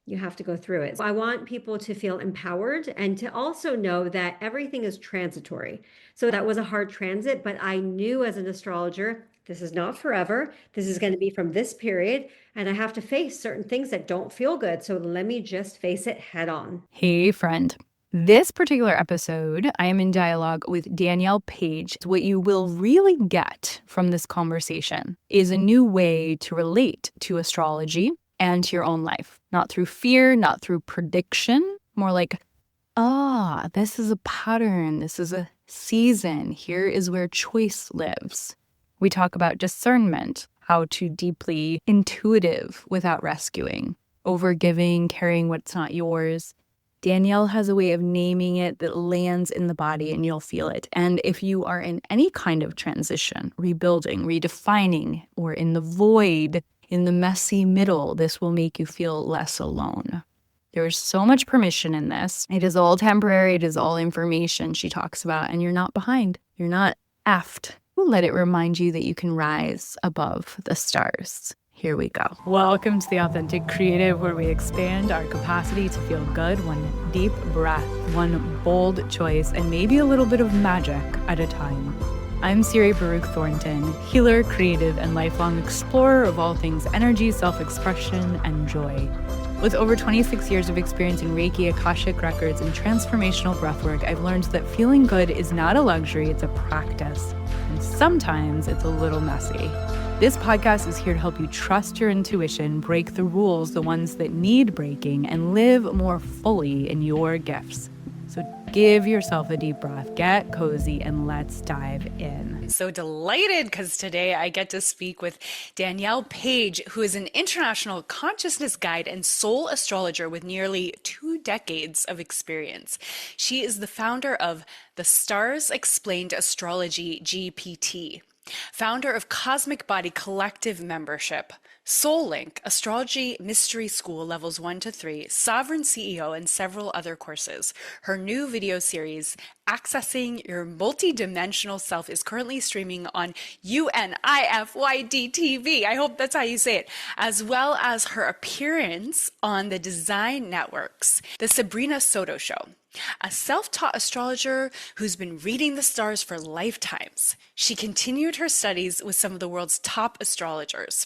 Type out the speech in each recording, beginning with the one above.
You have to go through it. So I want people to feel empowered and to also know that everything is transitory. So that was a hard transit, but I knew as an astrologer, this is not forever. This is going to be from this period, and I have to face certain things that don't feel good. So let me just face it head on. Hey, friend. This particular episode, I am in dialogue with Danielle Paige. What you will really get from this conversation is a new way to relate to astrology and to your own life. Not through fear, not through prediction, more like, this is a pattern. This is a season. Here is where choice lives. We talk about discernment, how to deeply intuitive without rescuing, overgiving, carrying what's not yours. Danielle has a way of naming it that lands in the body and you'll feel it. And if you are in any kind of transition, rebuilding, redefining, or in the void, in the messy middle, this will make you feel less alone. There is so much permission in this. It is all temporary. It is all information she talks about. And you're not behind. You're not aft. Let it remind you that you can rise above the stars. Here we go. Welcome to The Authentic Creative, where we expand our capacity to feel good, one deep breath, one bold choice, and maybe a little bit of magic at a time. I'm Siri Baruch Thornton, healer, creative, and lifelong explorer of all things energy, self-expression, and joy. With over 26 years of experience in Reiki, Akashic Records, and transformational breathwork, I've learned that feeling good is not a luxury, it's a practice. And sometimes it's a little messy. This podcast is here to help you trust your intuition, break the rules, the ones that need breaking, and live more fully in your gifts. So give yourself a deep breath, get cozy, and let's dive in. I'm so delighted because today I get to speak with Danielle Paige, who is an international consciousness guide and soul astrologer with nearly 2 decades of experience. She is the founder of the Stars Explained Astrology GPT, founder of Cosmic Body Collective Membership, Soul Link, Astrology Mystery School Levels 1 to 3, Sovereign CEO, and several other courses. Her new video series, Accessing Your Multidimensional Self, is currently streaming on UNIFYD TV. I hope that's how you say it, as well as her appearance on the Design Network's The Sabrina Soto Show. A self-taught astrologer who's been reading the stars for lifetimes, she continued her studies with some of the world's top astrologers.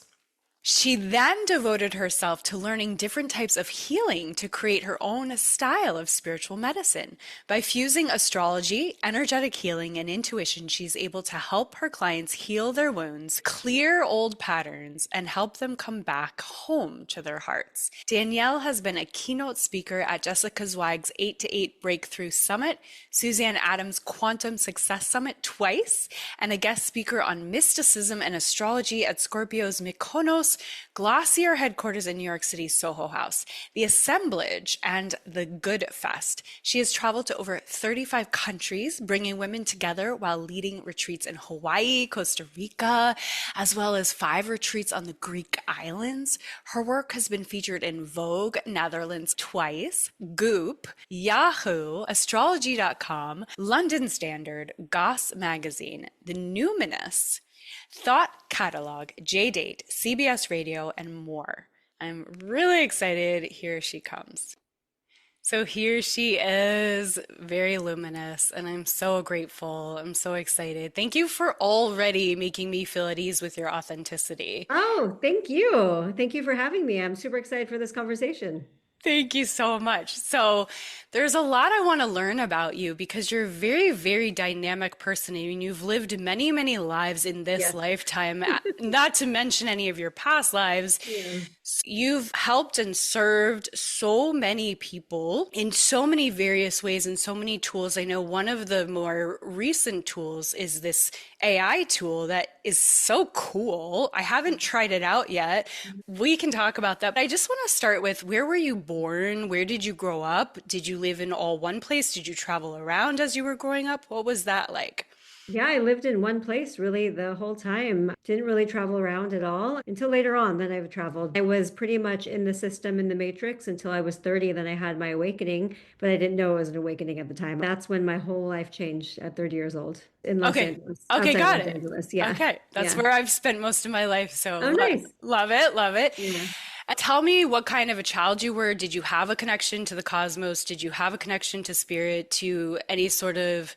She then devoted herself to learning different types of healing to create her own style of spiritual medicine. By fusing astrology, energetic healing, and intuition, she's able to help her clients heal their wounds, clear old patterns, and help them come back home to their hearts. Danielle has been a keynote speaker at Jessica Zweig's 8 to 8 Breakthrough Summit, Suzanne Adams' Quantum Success Summit twice, and a guest speaker on mysticism and astrology at Scorpio's Mykonos Glacier headquarters in New York City's Soho House, the Assemblage, and the Good Fest. She has traveled to over 35 countries, bringing women together while leading retreats in Hawaii, Costa Rica, as well as 5 retreats on the Greek islands. Her work has been featured in Vogue Netherlands twice, Goop, Yahoo, Astrology.com, London Standard, Goss Magazine, The Numinous, Thought Catalog, J-Date, CBS Radio, and more. I'm really excited. Here she comes. So here she is, very luminous, and I'm so grateful. I'm so excited. Thank you for already making me feel at ease with your authenticity. Oh, thank you. Thank you for having me. I'm super excited for this conversation. Thank you so much. So, there's a lot I want to learn about you because you're a very, very dynamic person. I mean, you've lived many, many lives in this Yeah. lifetime, not to mention any of your past lives. Yeah. You've helped and served so many people in so many various ways and so many tools. I know one of the more recent tools is this AI tool that is so cool. I haven't tried it out yet. We can talk about that. But I just want to start with, where were you born? Where did you grow up? Did you live in all one place? Did you travel around as you were growing up? What was that like? Yeah, I lived in one place really the whole time. Didn't really travel around at all until later on. Then I've traveled. I was pretty much in the system in the matrix until I was 30. Then I had my awakening, but I didn't know it was an awakening at the time. That's when my whole life changed at 30 years old in Los Okay. Angeles, Okay, outside got Los it. Angeles. Yeah. Okay. That's Yeah. where I've spent most of my life. Oh, So nice. love it. Love it. Yeah. Tell me what kind of a child you were. Did you have a connection to the cosmos? Did you have a connection to spirit, to any sort of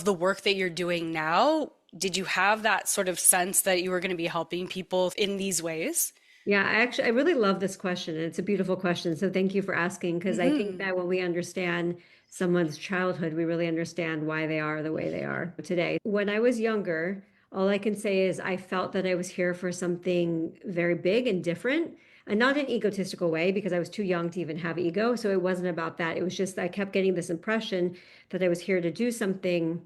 the work that you're doing now? Did you have that sort of sense that you were going to be helping people in these ways? Yeah, I really love this question, and it's a beautiful question. So thank you for asking, because I think Hmm. that when we understand someone's childhood, we really understand why they are the way they are today. When I was younger, all I can say is I felt that I was here for something very big and different, and not in an egotistical way, because I was too young to even have ego. So it wasn't about that. It was just I kept getting this impression that I was here to do something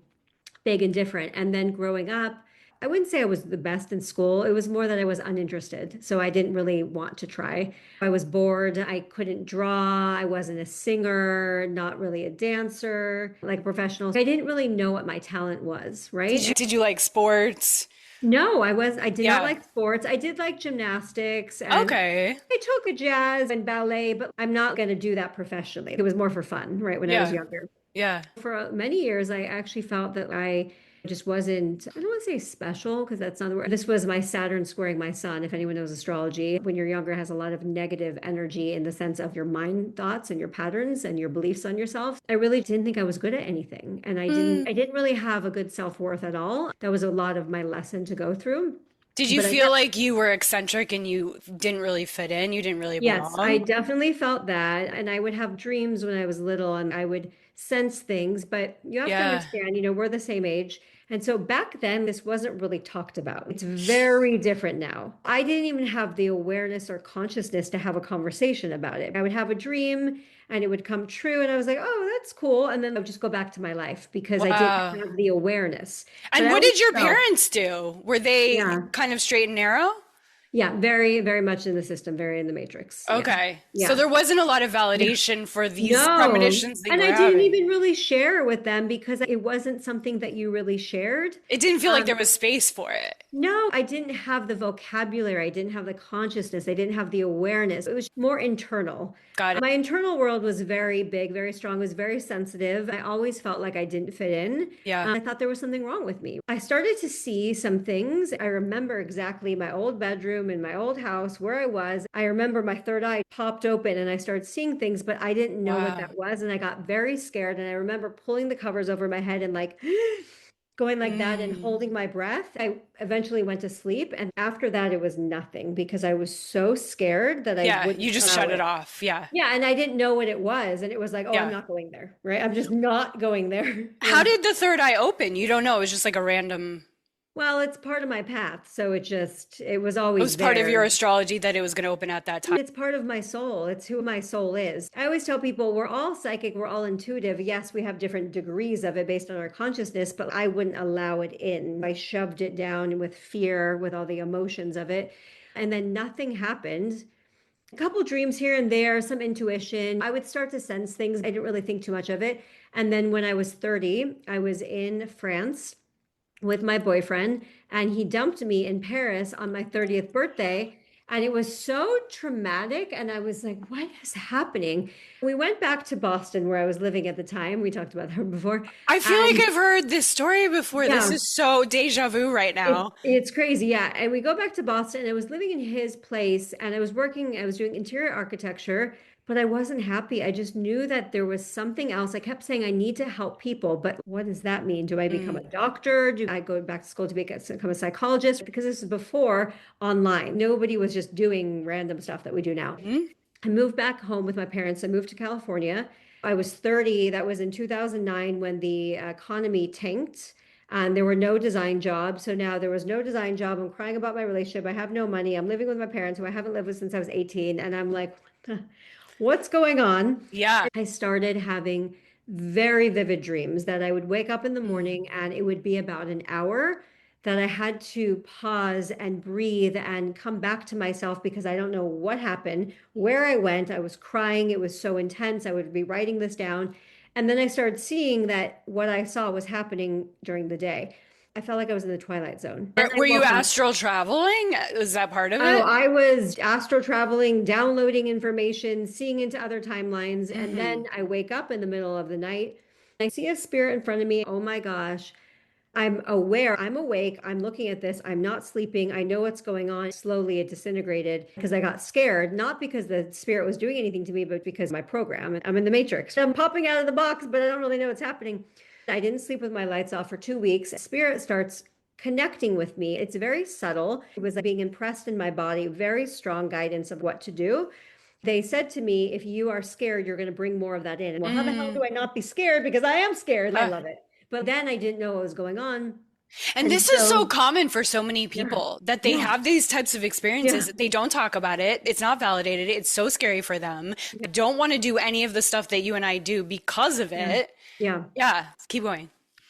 big and different. And then growing up, I wouldn't say I was the best in school. It was more that I was uninterested. So I didn't really want to try. I was bored. I couldn't draw. I wasn't a singer, not really a dancer, like a professional. I didn't really know what my talent was, Did right? you did you like sports? No, I did not Yeah. like sports. I did like gymnastics and Okay. I took a jazz and ballet, but I'm not going to do that professionally. It was more for fun, right, when I was Yeah. younger. Yeah. For many years, I actually felt that I just wasn't, I don't want to say special because that's not the word. This was my Saturn squaring my sun. If anyone knows astrology, when you're younger, it has a lot of negative energy in the sense of your mind thoughts and your patterns and your beliefs on yourself. I really didn't think I was good at anything. And Mm. I didn't really have a good self-worth at all. That was a lot of my lesson to go through. Did you But I feel like you were eccentric and you didn't really fit in? You didn't really Yes, I belong? definitely felt that. And I would have dreams when I was little and I would sense things. But you have to Yeah. understand, we're the same age. And so back then, this wasn't really talked about. It's very different now. I didn't even have the awareness or consciousness to have a conversation about it. I would have a dream and it would come true. And I was like, oh, that's cool. And then I would just go back to my life because I didn't Wow. have the awareness. But And I what always did your felt, parents do? Were they yeah, kind of straight and narrow? yeah, very, very much in the system, very in the matrix. Yeah. Okay. So Yeah. there wasn't a lot of Yeah. validation for these No. premonitions that you And were I didn't having. even really share with them because it wasn't something that you really shared. It didn't feel like there Um, was space for it. no, I didn't have the vocabulary. I didn't have the consciousness. I didn't have the awareness. It was more internal. Got it. My internal world was very big, very strong, was very sensitive. I always felt like I didn't fit in. Yeah. I thought there was something wrong with me. I started to see some things. I remember exactly my old bedroom in my old house where I was. I remember my third eye popped open and I started seeing things, but I didn't know what Wow. that was. And I got very scared. And I remember pulling the covers over my head and like, going like that and Mm. holding my breath. I eventually went to sleep. And after that, it was nothing because I was so scared that I Yeah, wouldn't you just allow shut it it. off. Yeah. Yeah. And I didn't know what it was. And it was like, oh, I'm Yeah. not going there. Right. I'm just not going there. How Yeah. did the third eye open? You don't know. It was just like a random, Well, it's part of my path. So it was it always was part of your there. astrology that it was going to open at that time. It's part of my soul. It's who my soul is. I always tell people we're all psychic, we're all intuitive. Yes, we have different degrees of it based on our consciousness, but I wouldn't allow it in. I shoved it down with fear, with all the emotions of it. And then nothing happened. A couple dreams here and there, some intuition. I would start to sense things. I didn't really think too much of it. And then when I was 30, I was in France with my boyfriend, and he dumped me in Paris on my 30th birthday. And it was so traumatic. And I was like, what is happening? We went back to Boston where I was living at the time. We talked about that before. I feel like And I've heard this story before. This yeah, is so deja vu right now. it's crazy. Yeah. And we go back to Boston and I was living in his place and I was doing interior architecture, but I wasn't happy. I just knew that there was something else. I kept saying I need to help people, but what does that mean? Do I become a Mm. doctor? Do I go back to school to become a psychologist? Because this is before online. Nobody was just doing random stuff that we do now. Mhm. I moved back home with my parents. I moved to California. I was 30. That was in 2009 when the economy tanked and there were no design jobs. So now there was no design job. I'm crying about my relationship. I have no money. I'm living with my parents who I haven't lived with since I was 18. And I'm like, what's going on? Yeah. I started having very vivid dreams that I would wake up in the Mm. morning and it would be about an hour that I had to pause and breathe and come back to myself because I don't know what happened, where I went. I was crying. It was so intense. I would be writing this down. And then I started seeing that what I saw was happening during the day. I felt like I was in the Twilight Zone. Then I Were you woke up. astral traveling? Was that part of Oh, it? I was astro traveling, downloading information, seeing into other timelines, and Hmm. then I wake up in the middle of the night. I see a spirit in front of me. Oh my gosh. I'm aware, I'm awake, I'm looking at this, I'm not sleeping, I know what's going on. Slowly it disintegrated because I got scared, not because the spirit was doing anything to me, but because my program, I'm in the matrix. I'm popping out of the box, but I don't really know what's happening. I didn't sleep with my lights off for 2 weeks. Spirit starts connecting with me. It's very subtle. It was like being impressed in my body, very strong guidance of what to do. They said to me, if you are scared, you're going to bring more of that in. Well, how the hell Mm. do I not be scared? Because I am scared. I love it. But then I didn't know what was going on. And And this is so so, common for so many yeah, people that they yeah, have these types of experiences. yeah, They don't talk about it. It's not validated. It's so scary for them. They don't want to do any of the stuff that you and I do because of yeah, it. yeah. Yeah, keep going.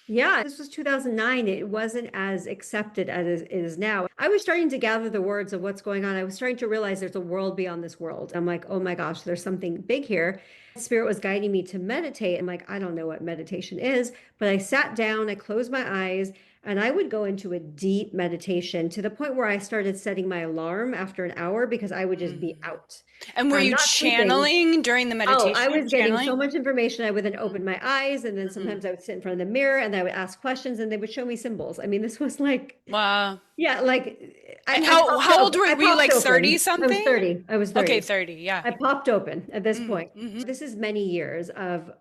Yeah, this was 2009. It wasn't as accepted as it is now. I was starting to gather the words of what's going on. I was starting to realize there's a world beyond this world. I'm like, oh my gosh, there's something big here. Spirit was guiding me to meditate. I'm like, I don't know what meditation is, but I sat down, I closed my eyes, and I would go into a deep meditation to the point where I started setting my alarm after an hour because I would just be out. And were I'm you not sleeping. channeling during the Oh, I meditation? was getting so Channeling? much information. I would then open my eyes, and then Mm-hmm. sometimes I would sit in front of the mirror and I would ask questions, and they would show me symbols. I mean, this was like, Wow. yeah, like And how old I were you, popped like 30 open. I was something? 30. I was Okay, 30. 30. Yeah. I popped open at this point. Mm-hmm. This is many years of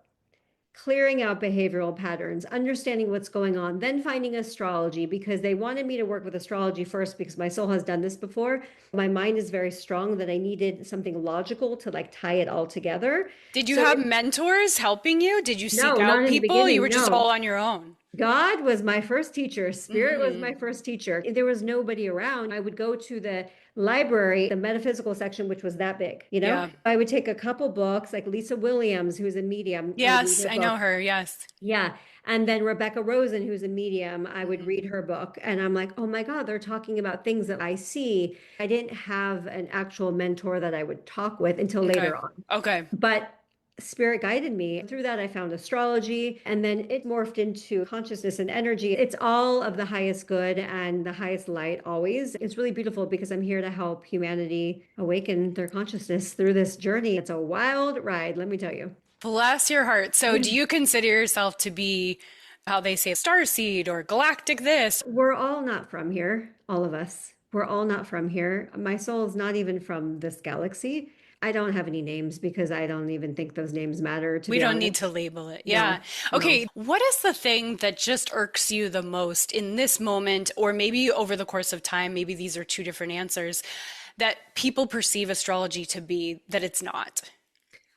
clearing out behavioral patterns, understanding what's going on, then finding astrology because they wanted me to work with astrology first because my soul has done this before. My mind is very strong that I needed something logical to like tie it all together. Did you So have it, mentors helping you? Did you seek no, not out in the people? You beginning. were just all No. on your own. God was my first teacher. Spirit was Mm-hmm. my first teacher. There was nobody around. I would go to the library, the metaphysical section, which was that big, you know? Yeah. I would take a couple books, like Lisa Williams, who's a medium. I would read Yes, her I know book. her. Yes. Yeah. And then Rebecca Rosen, who's a medium, I would Mm-hmm. read her book. And I'm like, oh my God, they're talking about things that I see. I didn't have an actual mentor that I would talk with until Okay. later on. Okay. But spirit guided me. Through that, I found astrology, and then it morphed into consciousness and energy. It's all of the highest good and the highest light always. It's really beautiful because I'm here to help humanity awaken their consciousness through this journey. It's a wild ride, let me tell you. Bless your heart. So, Yeah. do you consider yourself to be how they say starseed or galactic this? We're all not from here, all of us. We're all not from here. My soul is not even from this galaxy. I don't have any names because I don't even think those names matter, to We be don't need honest. to label it. Yeah. No, no. Okay. What is the thing that just irks you the most in this moment, or maybe over the course of time? Maybe these are two different answers that people perceive astrology to be that it's not.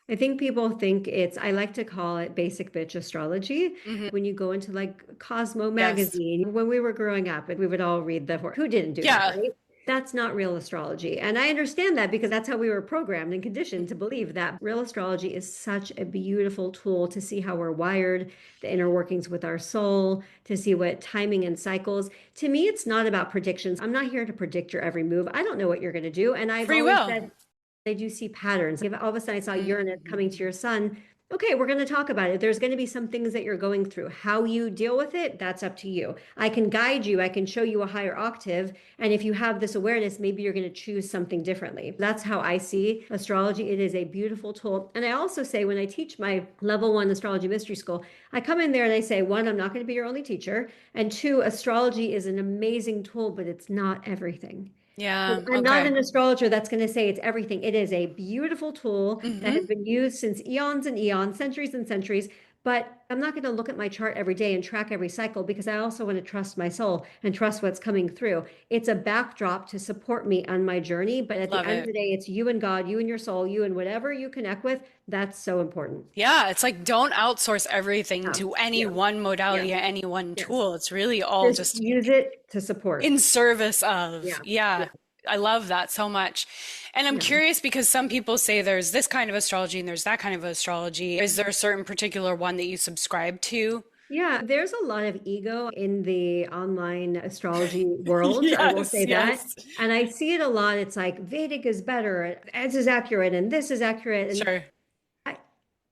I think people think it's, I like to call it basic bitch astrology. Hmm. When you go into like Cosmo Yes. magazine, when we were growing up, we would all read the, who didn't do that, Yeah. right? That's not real astrology. And I understand that because that's how we were programmed and conditioned to believe that real astrology is such a beautiful tool to see how we're wired, the inner workings with our soul, to see what timing and cycles. To me, it's not about predictions. I'm not here to predict your every move. I don't know what you're going to do. And I've Free always will. said, I do see patterns. If all of a sudden I saw Uranus coming to Mhm. your sun, okay, we're going to talk about it. There's going to be some things that you're going through. How you deal with it, that's up to you. I can guide you, I can show you a higher octave. And if you have this awareness, maybe you're going to choose something differently. That's how I see astrology. It is a beautiful tool. And I also say when I teach my level 1 astrology mystery school, I come in there and I say, one, I'm not going to be your only teacher. And two, astrology is an amazing tool, but it's not everything. Yeah. I'm not Okay. an astrologer that's going to say it's everything. It is a beautiful tool that has Hmm. been used since eons and eons, centuries and centuries. But I'm not going to look at my chart every day and track every cycle because I also want to trust my soul and trust what's coming through. It's a backdrop to support me on my journey. But at the Love end of it. the day, it's you and God, you and your soul, you and whatever you connect with. That's so important. Yeah, it's like don't outsource everything Yeah. to any Yeah. one Yeah. modality, any one Yes. tool. It's really all Just just use it to support. in service of. Yeah. Yeah. Yeah, I love that so much. And I'm Yeah. curious because some people say there's this kind of astrology and there's that kind of astrology. Is there a certain particular one that you subscribe to? Yeah, there's a lot of ego in the online astrology world. I will Yes, say that. yes. And I see it a lot. It's like Vedic is better, this is accurate, and this is accurate. And Sure. I,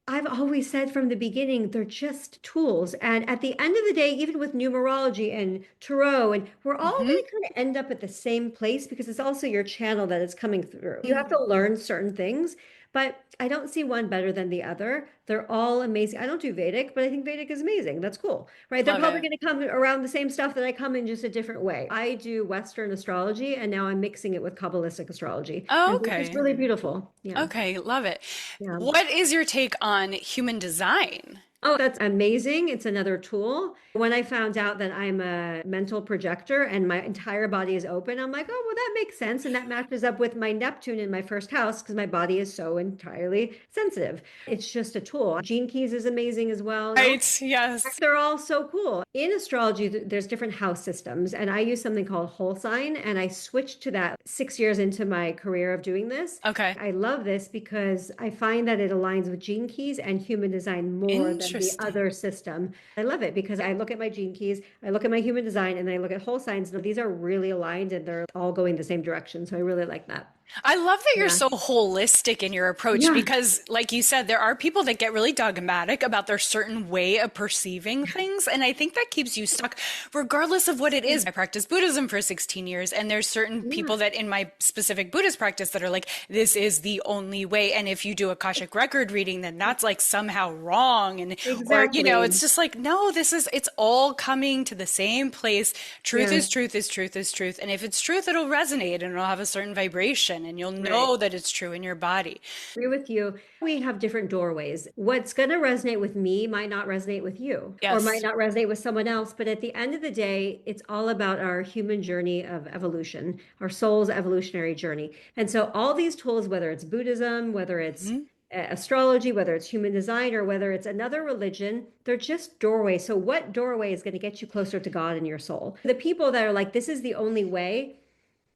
I've always said from the beginning, they're just tools. And at the end of the day, even with numerology and tarot, and we're all Hmm. going to kind of end up at the same place because it's also your channel that is coming through. You have to learn certain things, but I don't see one better than the other. They're all amazing. I don't do Vedic, but I think Vedic is amazing. That's cool, right? They're Love probably it. going to come around the same stuff that I come in, just a different way. I do Western astrology, and now I'm mixing it with Kabbalistic astrology, Oh, and it's just okay. really beautiful. Yeah. Okay, love it. Yeah. What is your take on human design? Oh, that's amazing. It's another tool. When I found out that I'm a mental projector and my entire body is open, I'm like, oh, well, that makes sense. And that matches up with my Neptune in my first house because my body is so entirely sensitive. It's just a tool. Gene Keys is amazing as well. Right, yes. They're all so cool. In astrology, there's different house systems, and I use something called whole sign, and I switched to that 6 years into my career of doing this. Okay. I love this because I find that it aligns with gene keys and human design more than the Interesting. other system. I love it because I look at my gene keys, I look at my human design, and then I look at whole signs. These are really aligned and they're all going the same direction. So I really like that. I love that you're Yeah. so holistic in your approach Yeah. because, like you said, there are people that get really dogmatic about their certain way of perceiving things. And I think that keeps you stuck, regardless of what it is. I practiced Buddhism for 16 years, and there's certain Yeah. people that in my specific Buddhist practice that are like, this is the only way. And if you do Akashic record reading, then that's like somehow wrong. And, or, Exactly. it's just like, no, it's all coming to the same place. Truth Yeah. is truth is truth is truth. And if it's truth, it'll resonate and it'll have a certain vibration and you'll Right. know that it's true in your body. Agree with you. We have different doorways. What's going to resonate with me might not resonate with you or might Yes. not resonate with someone else. But at the end of the day, it's all about our human journey of evolution, our soul's evolutionary journey. And so all these tools, whether it's Buddhism, whether it's Mhm. astrology, whether it's human design, or whether it's another religion, they're just doorways. So what doorway is going to get you closer to God and your soul? The people that are like, this is the only way,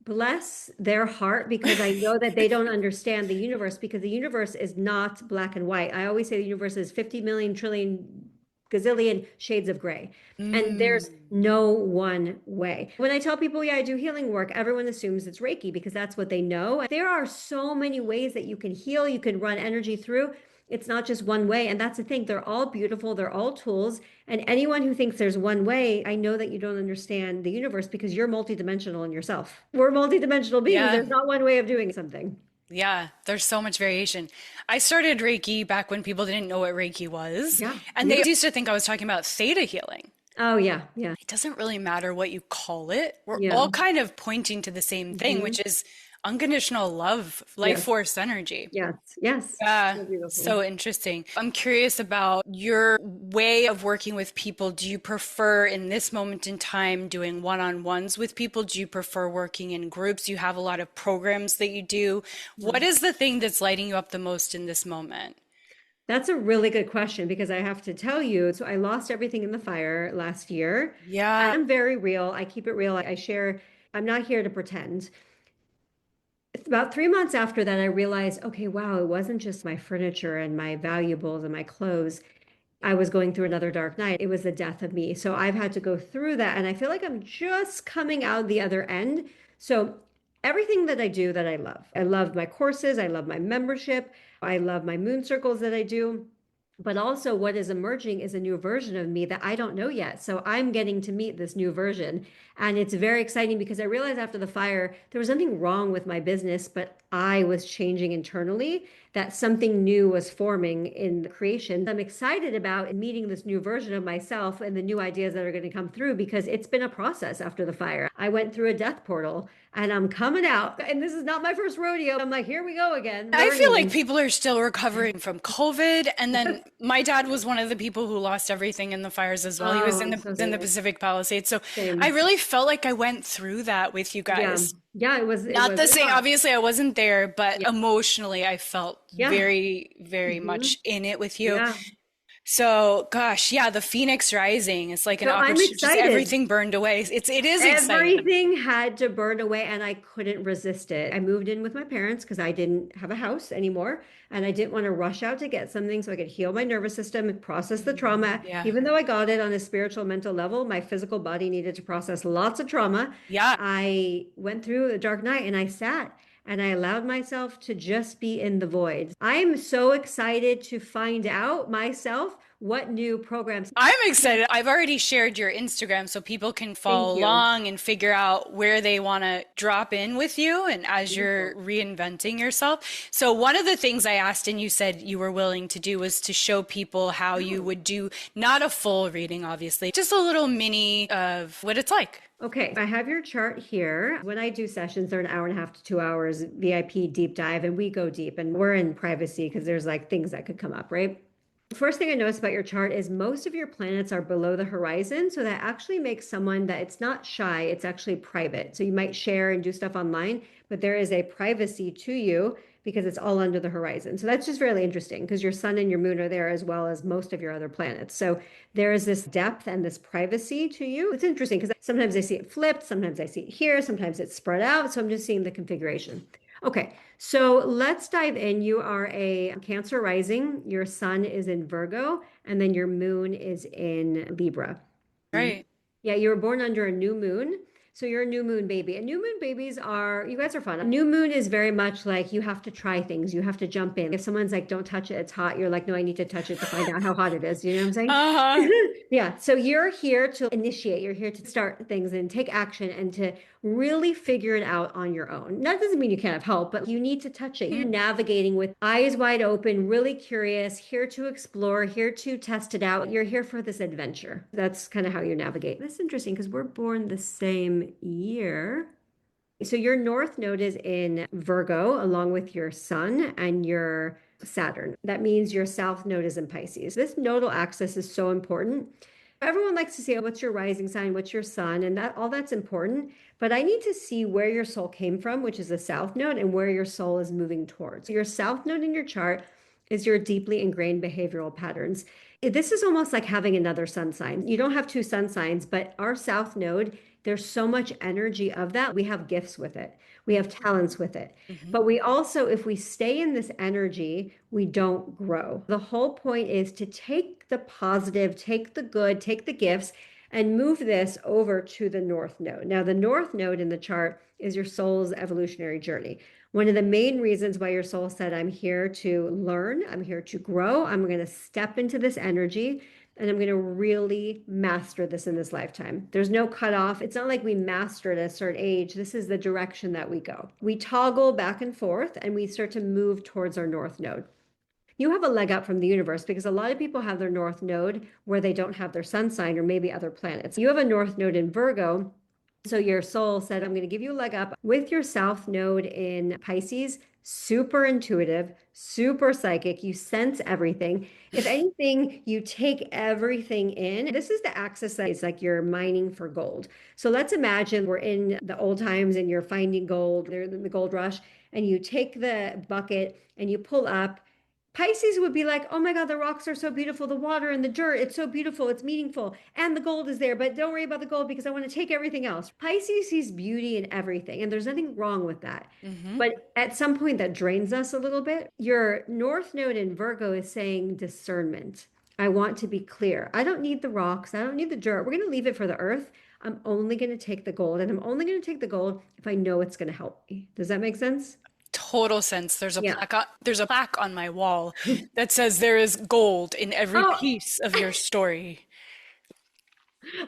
bless their heart, because I know that they don't understand the universe, because the universe is not black and white. I always say the universe is 50 million trillion gazillion shades of gray. And there's Mm. no one way. When I tell people, yeah, I do healing work, everyone assumes it's Reiki because that's what they know. There are so many ways that you can heal, you can run energy through. It's not just one way. And that's the thing. They're all beautiful. They're all tools. And anyone who thinks there's one way, I know that you don't understand the universe because you're multidimensional in yourself. We're multidimensional beings. Yeah. There's not one way of doing something. Yeah, there's so much variation. I started Reiki back when people didn't know what Reiki was, Yeah. and they used to think I was talking about theta healing. Oh, yeah. Yeah. It doesn't really matter what you call it. We're Yeah. all kind of pointing to the same thing, Hmm. which is unconditional love, life Yes. force energy. Yes. Yes. Yeah, So beautiful. so interesting. I'm curious about your way of working with people. Do you prefer in this moment in time doing one-on-ones with people? Do you prefer working in groups? You have a lot of programs that you do. What is the thing that's lighting you up the most in this moment? That's a really good question because I have to tell you, so I lost everything in the fire last year. Yeah. I'm very real. I keep it real. I share, I'm not here to pretend. About 3 months after that, I realized, okay, wow, it wasn't just my furniture and my valuables and my clothes. I was going through another dark night. It was the death of me. So I've had to go through that. And I feel like I'm just coming out the other end. So everything that I do that I love my courses, I love my membership, I love my moon circles that I do. But also, what is emerging is a new version of me that I don't know yet. So I'm getting to meet this new version. And it's very exciting because I realized after the fire, there was nothing wrong with my business, but I was changing internally, that something new was forming in the creation. I'm excited about meeting this new version of myself and the new ideas that are going to come through because it's been a process after the fire. I went through a death portal and I'm coming out. And this is not my first rodeo. I'm like, here we go again, I feel like learning. people are still recovering from COVID. And then my dad was one of the people who lost everything in the fires as well. He was Oh, I'm so in the sorry. Pacific Palisades. So I Same. really felt like I went through that with you Yeah. guys. Yeah, it Not was the a same. lot. Obviously, I wasn't there, but Yeah. emotionally, I felt Yeah. very, very Hmm. much in it with you. Yeah. So, gosh, yeah, the Phoenix Rising. It's like an So I'm opportunity, just excited. everything burned away. It is exciting. Everything had to burn away and I couldn't resist it. I moved in with my parents because I didn't have a house anymore and I didn't want to rush out to get something so I could heal my nervous system and process the trauma. Yeah. Even though I got it on a spiritual mental level, my physical body needed to process lots of trauma. Yeah. I went through a dark night and I sat and I allowed myself to just be in the void. I'm so excited to find out myself what new programs. I'm excited. I've already shared your Instagram so people can follow Thank you. along and figure out where they want to drop in with you and as you're Beautiful. reinventing yourself. So one of the things I asked and you said you were willing to do was to show people how you Oh. would do not a full reading, obviously, just a little mini of what it's like. Okay, I have your chart here. When I do sessions, they're an hour and a half to 2 hours, VIP deep dive, and we go deep and we're in privacy because there's like things that could come up, right? First thing I noticed about your chart is most of your planets are below the horizon. So that actually makes someone that it's not shy, it's actually private. So you might share and do stuff online, but there is a privacy to you because it's all under the horizon. So that's just really interesting because your sun and your moon are there as well as most of your other planets. So there is this depth and this privacy to you. It's interesting because sometimes I see it flipped, sometimes I see it here, sometimes it's spread out. So I'm just seeing the configuration. Okay, so let's dive in. You are a Cancer rising. Your sun is in Virgo, and then your moon is in Libra. Right. Yeah, you were born under a new moon. So you're a new moon baby. And new moon babies are, you guys are fun. A new moon is very much like you have to try things, you have to jump in. If someone's like, don't touch it, it's hot, you're like, no, I need to touch it to find out how hot it is. You know what I'm saying? Uh-huh. Yeah. So you're here to initiate, you're here to start things and take action and to really figure it out on your own. That doesn't mean you can't have help, but you need to touch it. You're navigating with eyes wide open, really curious, here to explore, here to test it out. You're here for this adventure. That's kind of how you navigate. That's interesting because we're born the same year. So your north node is in Virgo along with your sun and your Saturn. That means your south node is in Pisces. This nodal axis is so important. Everyone likes to say, oh, what's your rising sign? What's your sun? And that all that's important. But I need to see where your soul came from, which is the south node, and where your soul is moving towards. So your south node in your chart is your deeply ingrained behavioral patterns. This is almost like having another sun sign. You don't have two sun signs, but our south node, there's so much energy of that. We have gifts with it. We have talents with it. Mhm. But we also, if we stay in this energy, we don't grow. The whole point is to take the positive, take the good, take the gifts, and move this over to the north node. Now, the north node in the chart is your soul's evolutionary journey. One of the main reasons why your soul said, I'm here to learn, I'm here to grow, I'm going to step into this energy, and I'm going to really master this in this lifetime. There's no cutoff. It's not like we master at a certain age. This is the direction that we go. We toggle back and forth, and we start to move towards our north node. You have a leg up from the universe because a lot of people have their north node where they don't have their sun sign or maybe other planets. You have a north node in Virgo. So your soul said, I'm going to give you a leg up with your south node in Pisces. Super intuitive, super psychic. You sense everything. If anything, you take everything in. This is the axis that is like you're mining for gold. So let's imagine we're in the old times and you're finding gold, the gold rush, and you take the bucket and you pull up. Pisces would be like, oh my God, the rocks are so beautiful. The water and the dirt, it's so beautiful. It's meaningful. And the gold is there, but don't worry about the gold because I want to take everything else. Pisces sees beauty in everything, and there's nothing wrong with that. Mhm. But at some point, that drains us a little bit. Your North Node in Virgo is saying discernment. I want to be clear. I don't need the rocks. I don't need the dirt. We're going to leave it for the earth. I'm only going to take the gold, and I'm only going to take the gold if I know it's going to help me. Does that make sense? Total sense. Yeah. There's a plaque on my wall that says there is gold in every Oh, piece of your story.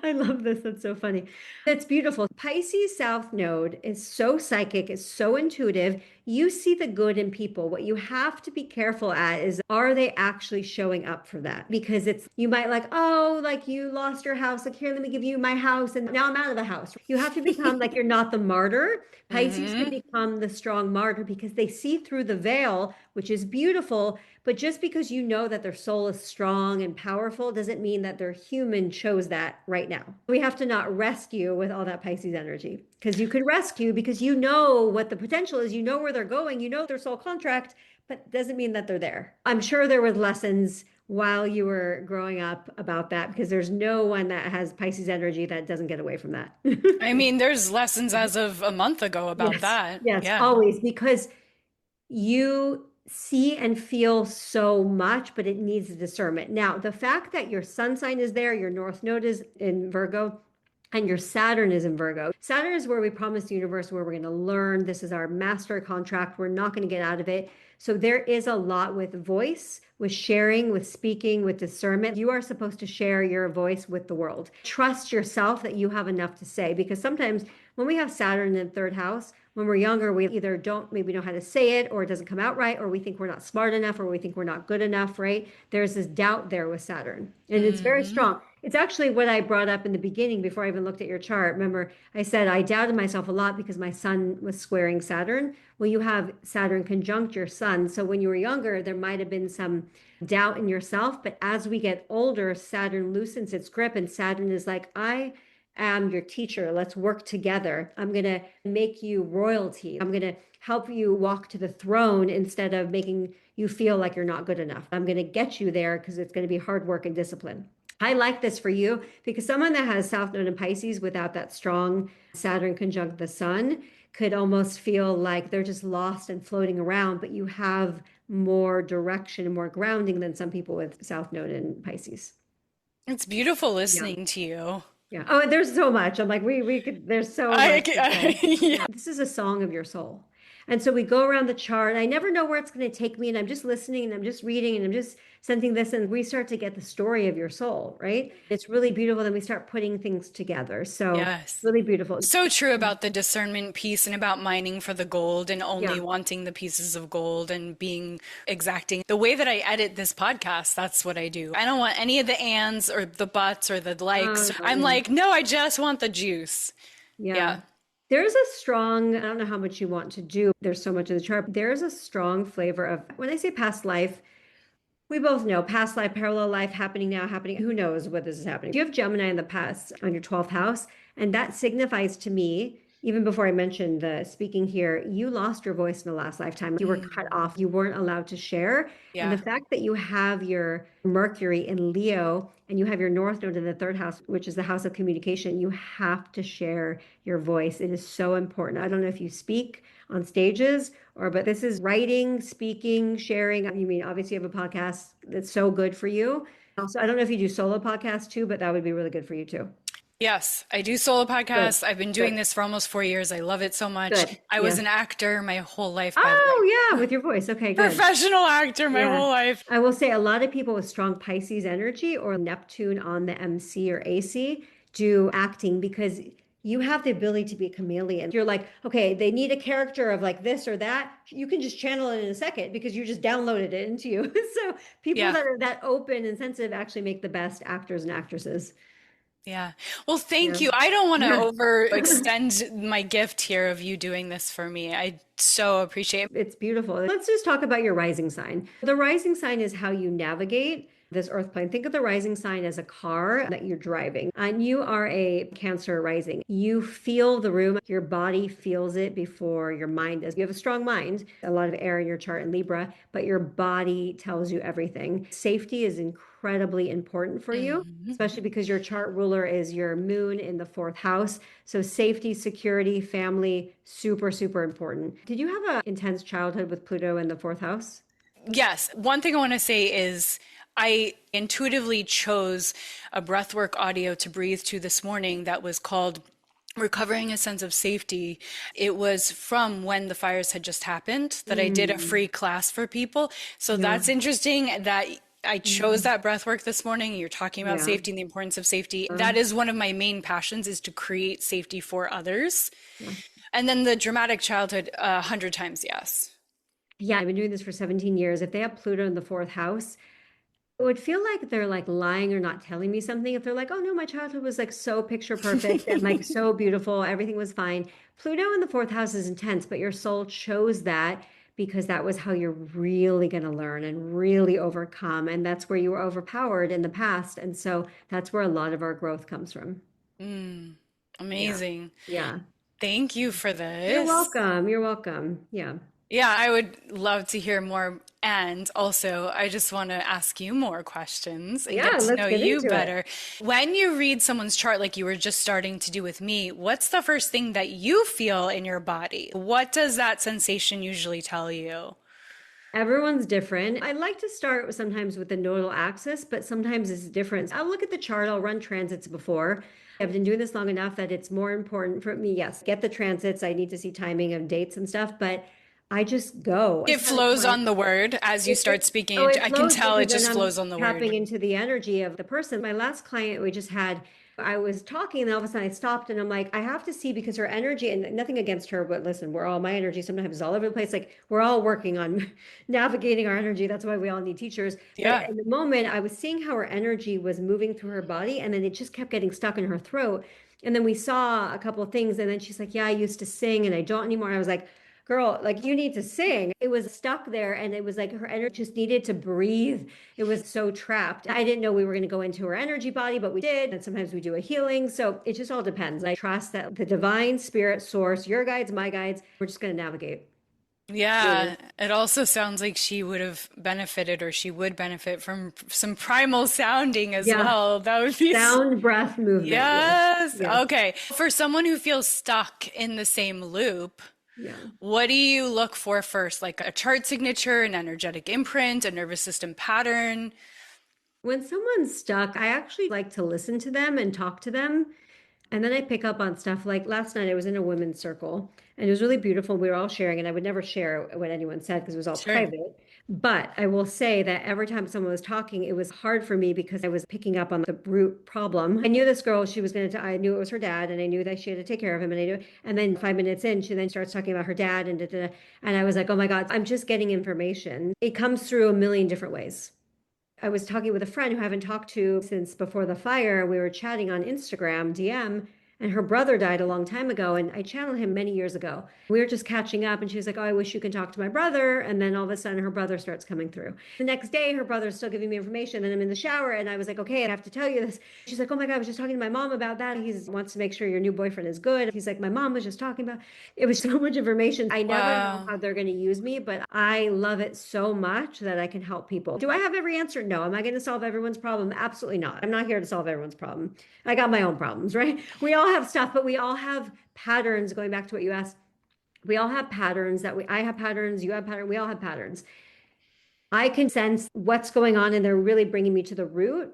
I love this. That's so funny. That's beautiful. Pisces South Node is so psychic, is so intuitive. You see the good in people. What you have to be careful at is, are they actually showing up for that? Because it's, you might like, oh, like you lost your house. Like, here, let me give you my house. And now I'm out of the house. You have to become like you're not the martyr. Pisces can Hmm. become the strong martyr because they see through the veil, which is beautiful. But just because you know that their soul is strong and powerful doesn't mean that their human chose that right now. We have to not rescue with all that Pisces energy because you could rescue because you know what the potential is, you know where they're going, you know their soul contract, but doesn't mean that they're there. I'm sure there were lessons while you were growing up about that because there's no one that has Pisces energy that doesn't get away from that. I mean, there's lessons as of a month ago about Yes, that. yes, Yeah. always because you see and feel so much, but it needs discernment. Now, the fact that your sun sign is there, your north node is in Virgo, and your Saturn is in Virgo. Saturn is where we promise the universe where we're going to learn. This is our master contract. We're not going to get out of it. So there is a lot with voice, with sharing, with speaking, with discernment. You are supposed to share your voice with the world. Trust yourself that you have enough to say, because sometimes when we have Saturn in the third house, when we're younger, we either don't maybe know how to say it, or it doesn't come out right, or we think we're not smart enough, or we think we're not good enough, right? There's this doubt there with Saturn, and it's very Mm-hmm. strong. It's actually what I brought up in the beginning before I even looked at your chart. Remember, I said I doubted myself a lot because my sun was squaring Saturn. Well, you have Saturn conjunct your sun. So when you were younger, there might have been some doubt in yourself. But as we get older, Saturn loosens its grip, and Saturn is like, I am your teacher. Let's work together. I'm going to make you royalty. I'm going to help you walk to the throne instead of making you feel like you're not good enough. I'm going to get you there because it's going to be hard work and discipline. I like this for you because someone that has South Node in Pisces without that strong Saturn conjunct the sun could almost feel like they're just lost and floating around, but you have more direction and more grounding than some people with South Node in Pisces. It's beautiful Yeah. listening to you. Yeah. Oh, there's so much. I'm like, we could, there's so much to say. Yeah. This is a song of your soul. And so we go around the chart. I never know where it's going to take me. And I'm just listening and I'm just reading and I'm just sensing this. And we start to get the story of your soul, right? It's really beautiful. Then we start putting things together. So Yes. really beautiful. So true about the discernment piece and about mining for the gold and only Yeah. wanting the pieces of gold and being exacting. The way that I edit this podcast, that's what I do. I don't want any of the ands or the buts or the likes. I'm Yeah. like, no, I just want the juice. Yeah. Yeah. There's a strong, I don't know how much you want to do. There's so much in the chart. There's a strong flavor of, when I say past life, we both know past life, parallel life, happening now, happening. Who knows what this is happening? You have Gemini in the past on your 12th house, and that signifies to me, even before I mentioned the speaking here, you lost your voice in the last lifetime. You were cut off. You weren't allowed to share. And the Yeah. fact that you have your Mercury in Leo and you have your North Node in the third house, which is the house of communication, you have to share your voice. It is so important. I don't know if you speak on stages but this is writing, speaking, sharing. You mean obviously you have a podcast that's so good for you. Also, I don't know if you do solo podcasts too, but that would be really good for you too. Yes, I do solo Good, podcasts. I've been doing good, this for almost 4 years. I love it so much. good. I was Yeah. an actor my whole life, by the way. Oh, yeah, with your voice. Okay, good. Professional actor my Yeah. whole life. I will say a lot of people with strong Pisces energy or Neptune on the MC or AC do acting because you have the ability to be a chameleon. You're like, okay, they need a character of like this or that. You can just channel it in a second because you just downloaded it into you. So people Yeah. that are that open and sensitive actually make the best actors and actresses. Yeah. Well, thank Yeah. you. I don't want to Yeah. overextend my gift here of you doing this for me. I so appreciate it. It's beautiful. Let's just talk about your rising sign. The rising sign is how you navigate this earth plane. Think of the rising sign as a car that you're driving, and you are a Cancer rising. You feel the room, your body feels it before your mind does. You have a strong mind, a lot of air in your chart in Libra, but your body tells you everything. Safety is incredibly important for you, Mhm. especially because your chart ruler is your moon in the fourth house. So safety, security, family, super, super important. Did you have an intense childhood with Pluto in the fourth house? Yes. One thing I want to say is I intuitively chose a breathwork audio to breathe to this morning that was called Recovering a Sense of Safety. It was from when the fires had just happened that I did a Mm, free class for people. So yeah. that's interesting that I chose Mm, that breathwork this morning. You're talking about yeah. safety and the importance of safety. Uh, That is one of my main passions is to create safety for others. yeah. And then the dramatic childhood, 100 times yes. Yeah, I've been doing this for 17 years. If they have Pluto in the fourth house, it would feel like they're like lying or not telling me something. If they're like, oh no, my childhood was like so picture perfect and like so beautiful, everything was fine. Pluto in the fourth house is intense, but your soul chose that because that was how you're really going to learn and really overcome. And that's where you were overpowered in the past. And so that's where a lot of our growth comes from. Mm, Yeah. amazing. Yeah. Thank you for You're this. welcome. You're welcome. Yeah. Yeah, I would love to hear more. And also, I just want to ask you more questions and Yeah. get to Let's know get you into it. better. When you read someone's chart, like you were just starting to do with me, what's the first thing that you feel in your body? What does that sensation usually tell you? Everyone's different. I like to start sometimes with the nodal axis, but sometimes it's different. I'll look at the chart, I'll run transits before. I've been doing this long enough that it's more important for me. Yes, get the transits. I need to see timing of dates and stuff, but I just go. I It just had a flows client. on the word as you start speaking. It I can flows tell because it then just I'm flows on the tapping word. into the energy of the person. My last client, we just had, I was talking and all of a sudden I stopped and I'm like, I have to see because her energy, and nothing against her, but listen, we're all, my energy sometimes is all over the place. Like we're all working on navigating our energy. That's why we all need teachers. But Yeah. in the moment, I was seeing how her energy was moving through her body and then it just kept getting stuck in her throat. And then we saw a couple of things and then she's like, yeah, I used to sing and I don't anymore. I was like, girl, like you need to sing. It was stuck there and it was like her energy just needed to breathe. It was so trapped. I didn't know we were going to go into her energy body, but we did. And sometimes we do a healing. So it just all depends. I trust that the divine spirit source, your guides, my guides, we're just going to navigate. Yeah, it also sounds like she would have benefited or she would benefit from some primal sounding as Yeah. well. That would be Sound, breath, movement. Yes. yes. Yes. Okay. For someone who feels stuck in the same loop, Yeah. what do you look for first? Like a chart signature, an energetic imprint, a nervous system pattern? When someone's stuck, I actually like to listen to them and talk to them. And then I pick up on stuff like last night I was in a women's circle and it was really beautiful. We were all sharing, and I would never share what anyone said because it was all Sure. private. But I will say that every time someone was talking, it was hard for me because I was picking up on the root problem. I knew this girl, she was going to, I knew it was her dad, and I knew that she had to take care of him. And I knew, and then 5 minutes in, she then starts talking about her dad and da, da, da. And I was like, oh my God, I'm just getting information. It comes through a million different ways. I was talking with a friend who I haven't talked to since before the fire. We were chatting on Instagram, DM, and her brother died a long time ago. And I channeled him many years ago. We were just catching up, and she was like, oh, I wish you could talk to my brother. And then all of a sudden, her brother starts coming through. The next day, her brother's still giving me information. And I'm in the shower, and I was like, okay, I have to tell you this. She's like, oh my God, I was just talking to my mom about that. He wants to make sure your new boyfriend is good. He's like, my mom was just talking about it. Was so much information. I never know Wow. how they're going to use me, but I love it so much that I can help people. Do I have every answer? No. Am I going to solve everyone's problem? Absolutely not. I'm not here to solve everyone's problem. I got my own problems, right? We all have stuff, but we all have patterns. Going back to what you asked, we all have patterns I have patterns, you have patterns, we all have patterns. I can sense what's going on and they're really bringing me to the root.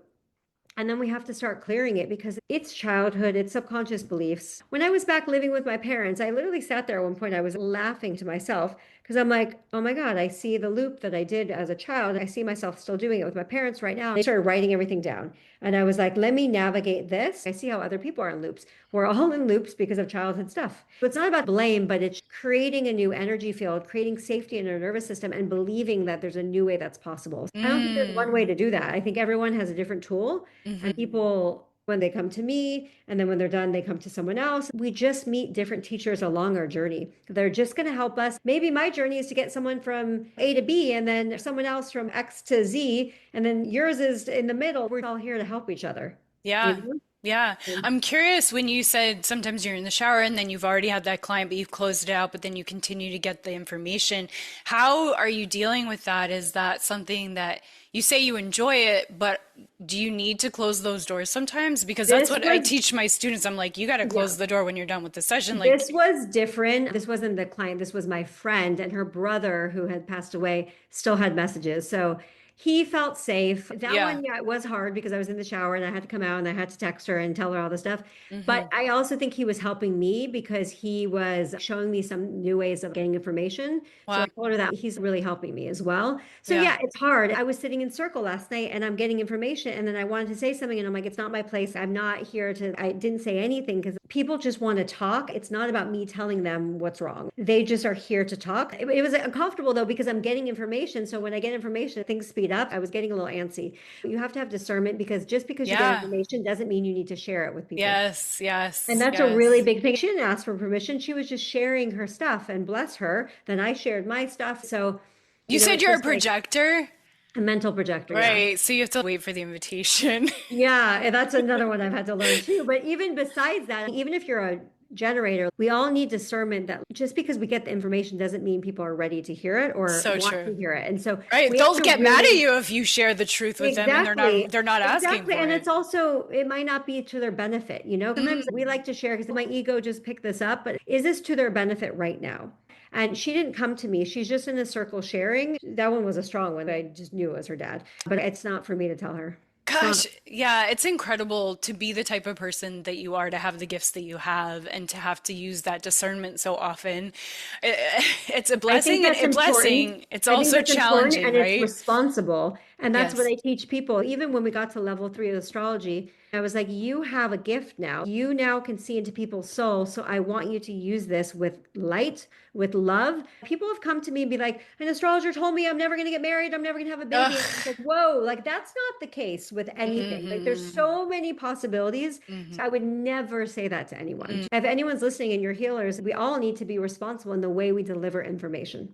And then we have to start clearing it because it's childhood, it's subconscious beliefs. When I was back living with my parents, I literally sat there at one point, I was laughing to myself because I'm like, oh my God, I see the loop that I did as a child. I see myself still doing it with my parents right now. I started writing everything down. And I was like, let me navigate this. I see how other people are in loops. We're all in loops because of childhood stuff. So it's not about blame, but it's creating a new energy field, creating safety in our nervous system, and believing that there's a new way that's possible. I don't think there's one way Mm. to do that. I think everyone has a different tool. And Hmm. people, when they come to me, and then when they're done, they come to someone else. We just meet different teachers along our journey. They're just going to help us. Maybe my journey is to get someone from A to B, and then someone else from X to Z, and then yours is in the middle. We're all here to help each other. You Yeah. know? Yeah. I'm curious when you said sometimes you're in the shower and then you've already had that client, but you've closed it out, but then you continue to get the information. How are you dealing with that? Is that something that you say you enjoy it, but do you need to close those doors sometimes? Because that's This what I was, teach my students. I'm like, you got to yeah. close the door when you're done with the session. Like, This was different. This wasn't the client. This was my friend, and her brother, who had passed away, still had messages. So he felt safe. That yeah. one, yeah, it was hard because I was in the shower and I had to come out and I had to text her and tell her all this stuff. But Hmm. I also think he was helping me because he was showing me some new ways of getting information. So Wow. I told her that he's really helping me as well. So Yeah. yeah, it's hard. I was sitting in circle last night and I'm getting information and then I wanted to say something and I'm like, it's not my place. I'm not here to, I didn't say anything because people just want to talk. It's not about me telling them what's wrong. They just are here to talk. It was uncomfortable though because I'm getting information. So when I get information, things speed up. I was getting a little antsy. You have to have discernment because just because you get Yeah. information doesn't mean you need to share it with people. Yes. And Yes. that's a really Yes. big thing. She didn't ask for permission. She was just sharing her stuff and bless her. Then I shared my stuff. So, You said it's you're a just like projector, a mental projector. Yeah. right? So you have to wait for the invitation. Yeah, and that's another one I've had to learn too. But even besides that, even if you're a generator, we all need discernment that just because we get the information doesn't mean people are ready to hear it or So want true. to hear it. And so Right. we have They'll to get mad at really you if you share the truth with them and exactly. they're not asking Exactly. for And it. it's also, it might not be to their benefit. Sometimes we Mm. like to share because my ego just picked this up, but is this to their benefit right now? And she didn't come to me. She's just in a circle sharing. That one was a strong one. I just knew it was her dad. But it's not for me to tell her. It's not. Gosh, yeah, it's incredible to be the type of person that you are, to have the gifts that you have, and to have to use that discernment so often. It's a I think blessing and that's a important. blessing. It's I think also that's important challenging, and it's right? responsible. And that's what Yes. I teach people. Even when we got to level 3 of astrology, I was like, you have a gift now. You now can see into people's souls. So I want you to use this with light, with love. People have come to me and be like, an astrologer told me I'm never going to get married. I'm never going to have a baby. And I was Ugh. like, whoa, like that's not the case with anything. Like there's Hmm. so many possibilities. Hmm. So I would never say that to anyone. If anyone's listening and you're healers, we all need to be responsible in the way we deliver information.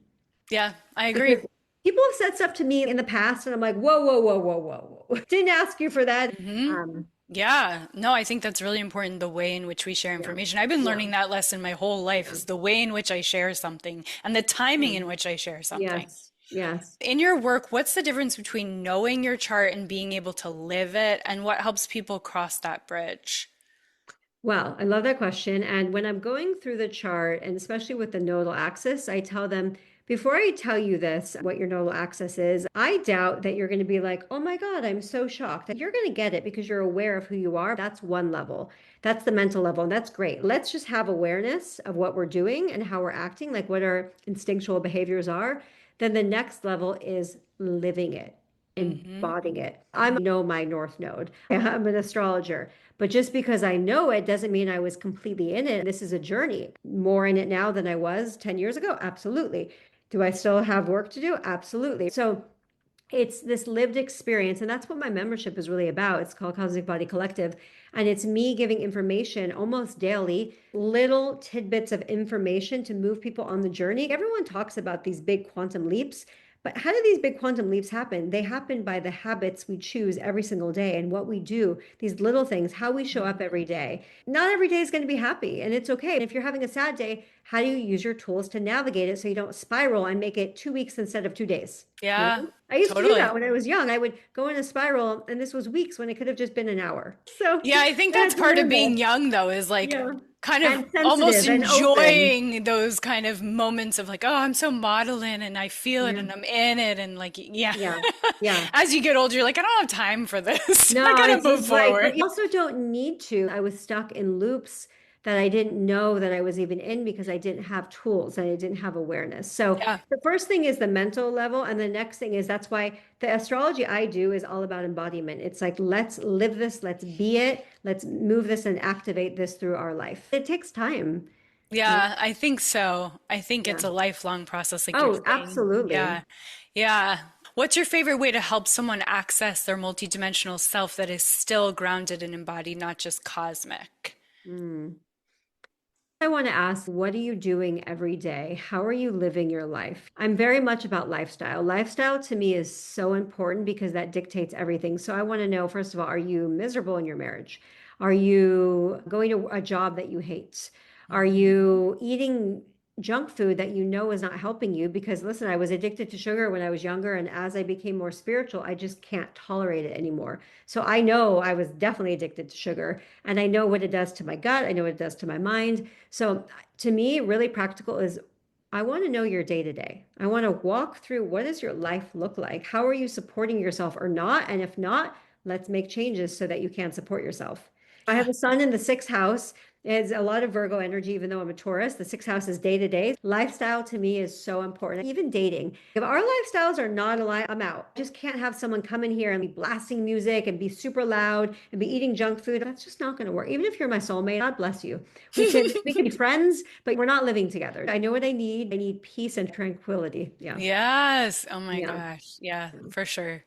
Yeah, I agree. Because people have said stuff to me in the past, and I'm like, whoa, whoa, whoa, whoa, whoa, whoa. Didn't ask you for that. Hmm. Um, Yeah, no, I think that's really important, the way in which we share yeah, information. I've been yeah, learning that lesson my whole life, yeah, is the way in which I share something and the timing yeah. in which I share something. Yes, yes. In your work, what's the difference between knowing your chart and being able to live it, and what helps people cross that bridge? Well, I love that question. And when I'm going through the chart, and especially with the nodal axis, I tell them, before I tell you this, what your nodal axis is, I doubt that you're going to be like, oh my God, I'm so shocked. You're going to get it because you're aware of who you are. That's one level. That's the mental level. And that's great. Let's just have awareness of what we're doing and how we're acting, like what our instinctual behaviors are. Then the next level is living it, Hmm. embodying it. I know my North Node. I'm an astrologer. But just because I know it doesn't mean I was completely in it. This is a journey. More in it now than I was 10 years ago? Absolutely. Do I still have work to do? Absolutely. So it's this lived experience. And that's what my membership is really about. It's called Cosmic Body Collective. And it's me giving information almost daily, little tidbits of information to move people on the journey. Everyone talks about these big quantum leaps. But how do these big quantum leaps happen? They happen by the habits we choose every single day and what we do, these little things, how we show up every day. Not every day is going to be happy, and it's okay. And if you're having a sad day, how do you use your tools to navigate it so you don't spiral and make it 2 weeks instead of 2 days? You Yeah, know, I used to do that totally. when I was young. I would go in a spiral, and this was weeks when it could have just been an hour. So Yeah, I think I had that's to part of learn being that. young, though, is like Yeah. kind of And almost sensitive and open. enjoying those kind of moments of like, oh, I'm so modeling and I feel it Yeah. and I'm in it. And like, yeah. Yeah. Yeah. As you get older, you're like, I don't have time for this. I No, gotta it's move just like, but forward. you also don't need to. I was stuck in loops that I didn't know that I was even in because I didn't have tools and I didn't have awareness. So Yeah. the first thing is the mental level. And the next thing is that's why the astrology I do is all about embodiment. It's like, let's live this, let's be it, let's move this and activate this through our life. It takes time. You know? Yeah, I think so. I think Yeah. it's a lifelong process, like you're Oh, saying. absolutely. Yeah. Yeah. What's your favorite way to help someone access their multidimensional self that is still grounded and embodied, not just cosmic? Mm. I want to ask, what are you doing every day? How are you living your life? I'm very much about lifestyle. Lifestyle to me is so important because that dictates everything. So I want to know, first of all, are you miserable in your marriage? Are you going to a job that you hate? Are you eating junk food that you know is not helping you? Because listen, I was addicted to sugar when I was younger, and as I became more spiritual, I just can't tolerate it anymore. So I know I was definitely addicted to sugar, and I know what it does to my gut. I know what it does to my mind. So to me, really practical is I want to know your day to day. I want to walk through what does your life look like? How are you supporting yourself or not? And if not, let's make changes so that you can support yourself. I have Yeah. a son in the sixth house. It's a lot of Virgo energy, even though I'm a Taurus. The sixth house is day to day. Lifestyle to me is so important. Even dating. If our lifestyles are not aligned, I'm out. I just can't have someone come in here and be blasting music and be super loud and be eating junk food. That's just not going to work. Even if you're my soulmate, God bless you. We can be friends, but we're not living together. I know what I need. I need peace and tranquility. Yeah. Yes. Oh my Yeah. gosh. Yeah, for sure.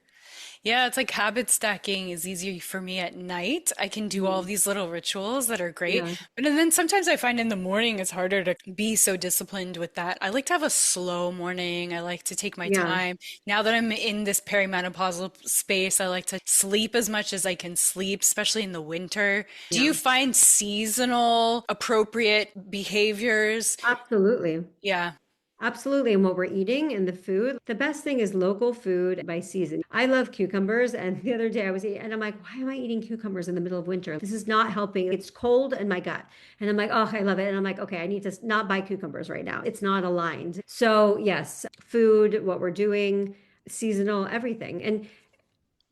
Yeah, it's like habit stacking is easier for me at night. I can do all Mm. these little rituals that are great. Yeah. But and then sometimes I find in the morning it's harder to be so disciplined with that. I like to have a slow morning. I like to take my Yeah. time. Now that I'm in this perimenopausal space, I like to sleep as much as I can sleep, especially in the winter. Do Yeah. you find seasonal appropriate behaviors? Absolutely. Yeah. Absolutely. And what we're eating and the food, the best thing is local food by season. I love cucumbers. And the other day I was eating, and I'm like, why am I eating cucumbers in the middle of winter? This is not helping. It's cold in my gut. And I'm like, oh, I love it. And I'm like, okay, I need to not buy cucumbers right now. It's not aligned. So, yes, food, what we're doing, seasonal, everything. And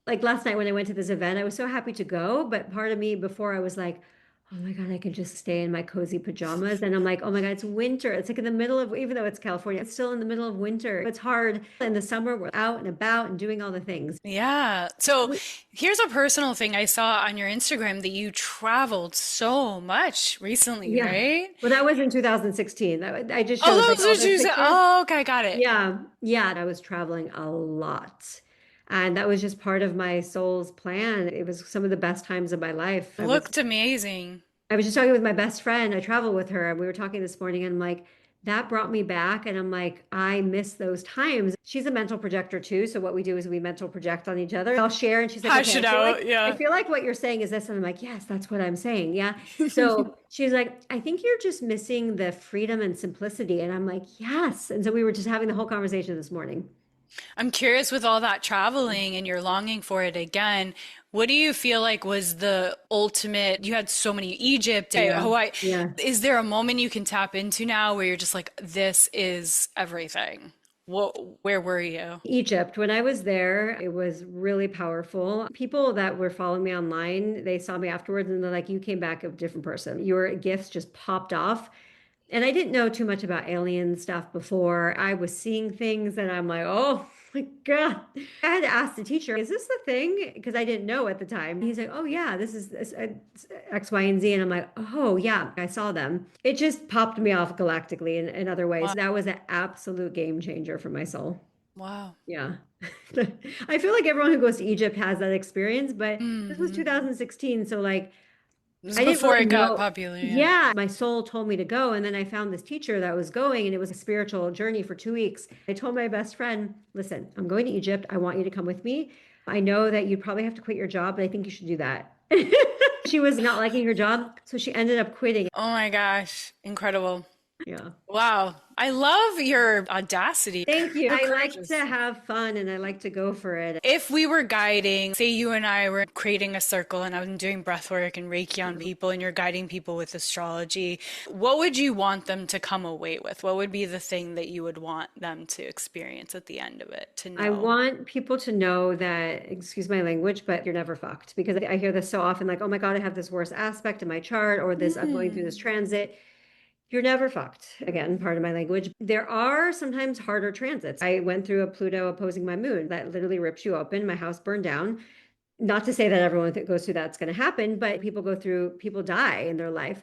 like last night when I went to this event, I was so happy to go, but part of me before I was like, oh my God, I can just stay in my cozy pajamas. And I'm like, oh my God, it's winter. It's like in the middle of, even though it's California, it's still in the middle of winter. It's hard. In the summer, we're out and about and doing all the things. Yeah. So here's a personal thing I saw on your Instagram that you traveled so much recently, Yeah. right? Well, that was in 2016. I just showed Oh, like all those are the you said. pictures. Oh, okay, got it. Yeah. Yeah. I was traveling a lot. And that was just part of my soul's plan. It was some of the best times of my life. Looked amazing. I was just talking with my best friend. I travel with her, and we were talking this morning, and I'm like, that brought me back. And I'm like, I miss those times. She's a mental projector too. So what we do is we mental project on each other. I'll share, and she's like, Hash okay, it I feel like out. I Yeah. feel like what you're saying is this. And I'm like, yes, that's what I'm saying. Yeah. So she's like, I think you're just missing the freedom and simplicity. And I'm like, yes. And so we were just having the whole conversation this morning. I'm curious with all that traveling and you're longing for it again. What do you feel like was the ultimate? You had so many Egypt, Yeah. Hawaii. Yeah. Is there a moment you can tap into now where you're just like, this is everything? What, where were you? Egypt, when I was there, it was really powerful. People that were following me online, they saw me afterwards and they're like, you came back a different person. Your gifts just popped off. And I didn't know too much about alien stuff before. I was seeing things and I'm like, oh my God. I had to ask the teacher, is this the thing? Because I didn't know at the time. He's like, oh yeah, this is X, Y, and Z. And I'm like, oh yeah, I saw them. It just popped me off galactically in other ways. Wow. That was an absolute game changer for my soul. Wow. Yeah. I feel like everyone who goes to Egypt has that experience, but this was Hmm. 2016. So like This is I didn't before really it got know. popular, yeah. Yeah, my soul told me to go. And then I found this teacher that was going, and it was a spiritual journey for 2 weeks. I told my best friend, listen, I'm going to Egypt. I want you to come with me. I know that you probably have to quit your job, but I think you should do that. She was not liking her job, so she ended up quitting. Oh my gosh, incredible. Yeah. Wow. I love your audacity. Thank you. So I like courageous. to have fun and I like to go for it. If we were guiding, say you and I were creating a circle and I'm doing breath work and Reiki on people and you're guiding people with astrology, what would you want them to come away with? What would be the thing that you would want them to experience at the end of it, to I know? want people to know that, excuse my language, but you're never fucked because I hear this so often like, oh my God, I have this worst aspect in my chart or this, I'm going through this Hmm. transit. You're never fucked. Again, part of my language. There are sometimes harder transits. I went through a Pluto opposing my moon that literally rips you open. My house burned down. Not to say that everyone that goes through that's going to happen, but people go through, people die in their life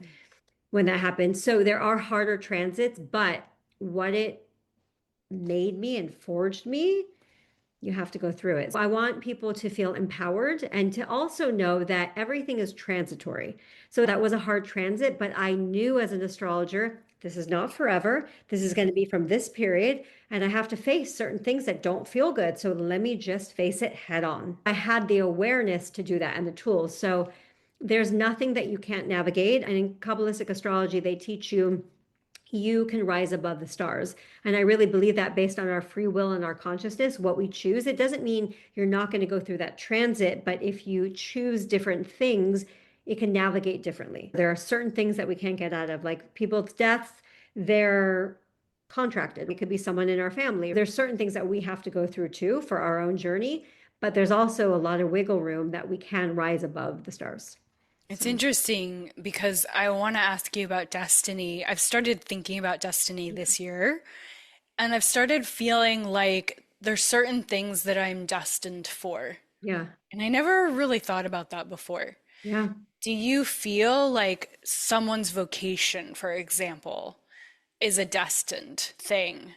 when that happens. So there are harder transits, but what it made me and forged me, you have to go through it. So I want people to feel empowered and to also know that everything is transitory. So that was a hard transit, but I knew as an astrologer, this is not forever. This is going to be from this period, and I have to face certain things that don't feel good. So let me just face it head on. I had the awareness to do that and the tools. So there's nothing that you can't navigate. And in Kabbalistic astrology, they teach you can rise above the stars. And I really believe that based on our free will and our consciousness, what we choose, it doesn't mean you're not going to go through that transit, but if you choose different things, it can navigate differently. There are certain things that we can't get out of, like people's deaths, they're contracted. It could be someone in our family. There's certain things that we have to go through too for our own journey, but there's also a lot of wiggle room that we can rise above the stars. It's So, interesting because I want to ask you about destiny. I've started thinking about destiny this year, and I've started feeling like there's certain things that I'm destined for. yeah, And I never really thought about that before. yeah. Do you feel like someone's vocation, for example, is a destined thing?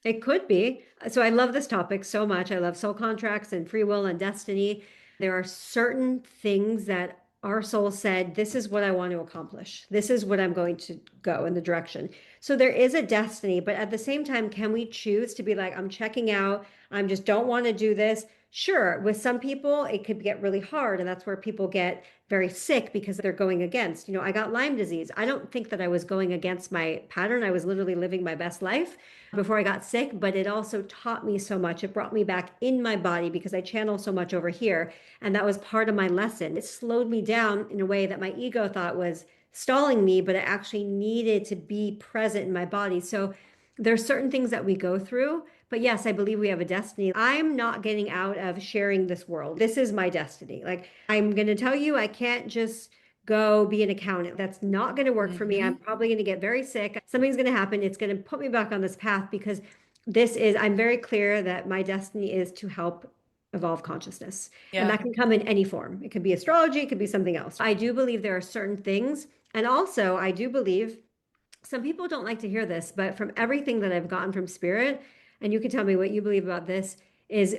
It could be. So I love this topic so much. I love soul contracts and free will and destiny. There are certain things that our soul said, this is what I want to accomplish. This is what I'm going to go in the direction. So there is a destiny, but at the same time, can we choose to be like, I'm checking out, I just don't want to do this? Sure, with some people, it could get really hard, and that's where people get very sick because they're going against. I got Lyme disease. I don't think that I was going against my pattern. I was literally living my best life before I got sick, but it also taught me so much. It brought me back in my body because I channel so much over here, and that was part of my lesson. It slowed me down in a way that my ego thought was stalling me, but I actually needed to be present in my body. So there's certain things that we go through, but yes, I believe we have a destiny. I'm not getting out of sharing this world. This is my destiny. Like, I'm going to tell you, I can't just go be an accountant. That's not going to work for me. I'm Hmm. probably going to get very sick. Something's going to happen. It's going to put me back on this path because I'm very clear that my destiny is to help evolve consciousness. And Yeah. that can come in any form. It could be astrology, it could be something else. I do believe there are certain things. And also, I do believe some people don't like to hear this, but from everything that I've gotten from spirit, and you can tell me what you believe about this, is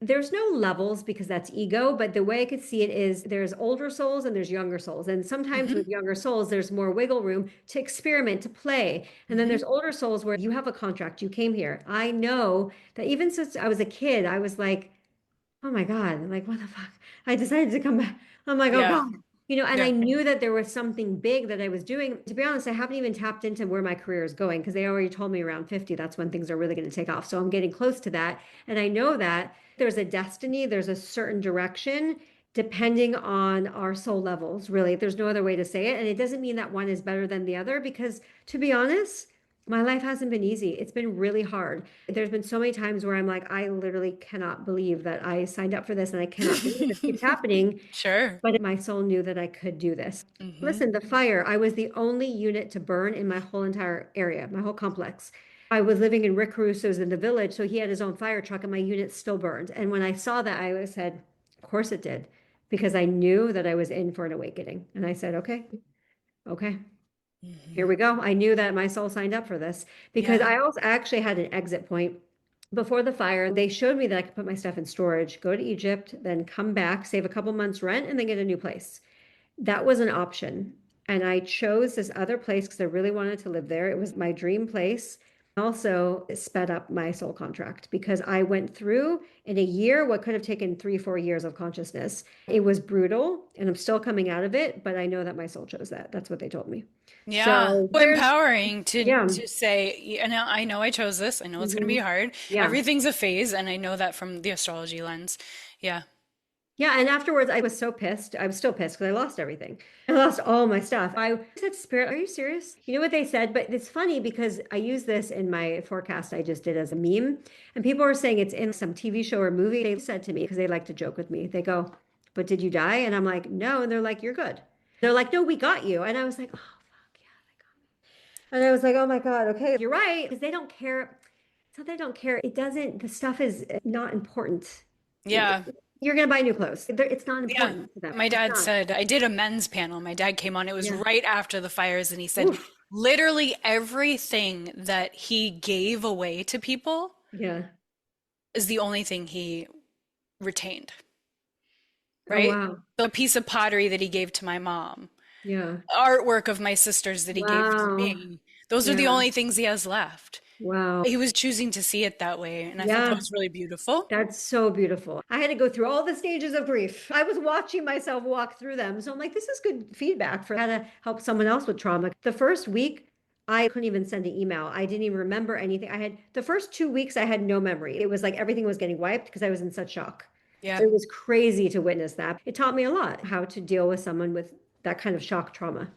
there's no levels because that's ego, but the way I could see it is there's older souls and there's younger souls. And sometimes Hmm. with younger souls, there's more wiggle room to experiment, to play. And then Hmm. there's older souls where you have a contract, you came here. I know that even since I was a kid, I was like, oh my God, like what the fuck? I decided to come back. I'm like, oh Yeah. God. And Yeah. I knew that there was something big that I was doing. To be honest, I haven't even tapped into where my career is going because they already told me around 50, that's when things are really going to take off. So I'm getting close to that. And I know that there's a destiny, there's a certain direction depending on our soul levels, really. There's no other way to say it. And it doesn't mean that one is better than the other because, to be honest, my life hasn't been easy. It's been really hard. There's been so many times where I'm like, I literally cannot believe that I signed up for this and I cannot believe it keeps happening. Sure. But my soul knew that I could do this. Hmm. Listen, the fire, I was the only unit to burn in my whole entire area, my whole complex. I was living in Rick Caruso's in the village, so he had his own fire truck and my unit still burned. And when I saw that, I said, of course it did, because I knew that I was in for an awakening. And I said, okay, here Hmm. we go. I knew that my soul signed up for this because Yeah. I actually had an exit point before the fire. They showed me that I could put my stuff in storage, go to Egypt, then come back, save a couple months rent, and then get a new place. That was an option. And I chose this other place because I really wanted to live there. It was my dream place. Also, it sped up my soul contract because I went through in a year what could have taken 3, 4 years of consciousness. It was brutal and I'm still coming out of it, but I know that my soul chose that. That's what they told me. Yeah. So Well, empowering yeah. to say, I know I chose this. I know it's going to be Hmm. hard. Yeah. Everything's a phase, and I know that from the astrology lens. Yeah. Yeah, and afterwards I was so pissed. I was still pissed because I lost everything. I lost all my stuff. I said, Spirit, are you serious? You know what they said? But it's funny because I use this in my forecast I just did as a meme. And people are saying it's in some TV show or movie. They said to me, because they like to joke with me, they go, but did you die? And I'm like, no. And they're like, you're good. They're like, no, we got you. And I was like, oh, fuck yeah, they got me. And I was like, oh my God, okay, you're right. Because they don't care. So they don't care. It doesn't, the stuff is not important. Yeah. You're going to buy new clothes. It's not Yeah. important to them. My It's dad not. said, I did a men's panel. My dad came on. It was Yeah. right after the fires, and he said, Oof. literally everything that he gave away to people Yeah. is the only thing he retained, Oh, right? wow. The piece of pottery that he gave to my mom, Yeah. artwork of my sisters that he gave to Wow. me, those are the Yeah. only things he has left. Wow. He was choosing to see it that way, and I thought that Yeah. was really beautiful. That's so beautiful. I had to go through all the stages of grief. I was watching myself walk through them. So I'm like, this is good feedback for how to help someone else with trauma. The first week, I couldn't even send an email. I didn't even remember anything. I had the first 2 weeks, I had no memory. It was like everything was getting wiped because I was in such shock. Yeah. It was crazy to witness that. It taught me a lot how to deal with someone with that kind of shock trauma.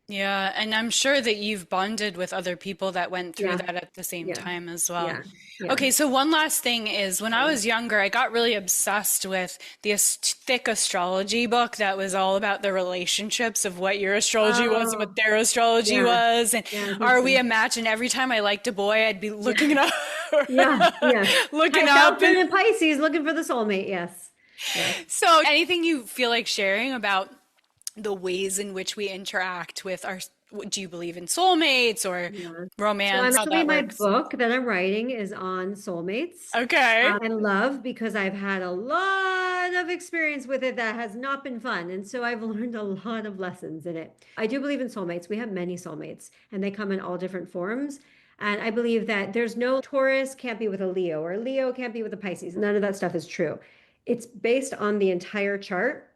Yeah, and I'm sure that you've bonded with other people that went through Yeah. that at the same Yeah. time as well. Yeah. Yeah. Okay, so one last thing is when I was younger, I got really obsessed with the thick astrology book that was all about the relationships of what your astrology was and Oh, what their astrology yeah. was. And Yeah, I think are we so. imagine every time I liked a boy, I'd be looking Yeah. it up, Yeah. Yeah. looking High up. Celestine and Pisces looking for the soulmate. Yes. Yes. So anything you feel like sharing about the ways in which we interact with our, do you believe in soulmates or Yeah. So I'm romance, how actually, that my works? book that I'm writing is on soulmates Okay. and love because I've had a lot of experience with it that has not been fun. And so I've learned a lot of lessons in it. I do believe in soulmates. We have many soulmates and they come in all different forms. And I believe that there's no Taurus can't be with a Leo or Leo can't be with a Pisces. None of that stuff is true. It's based on the entire chart.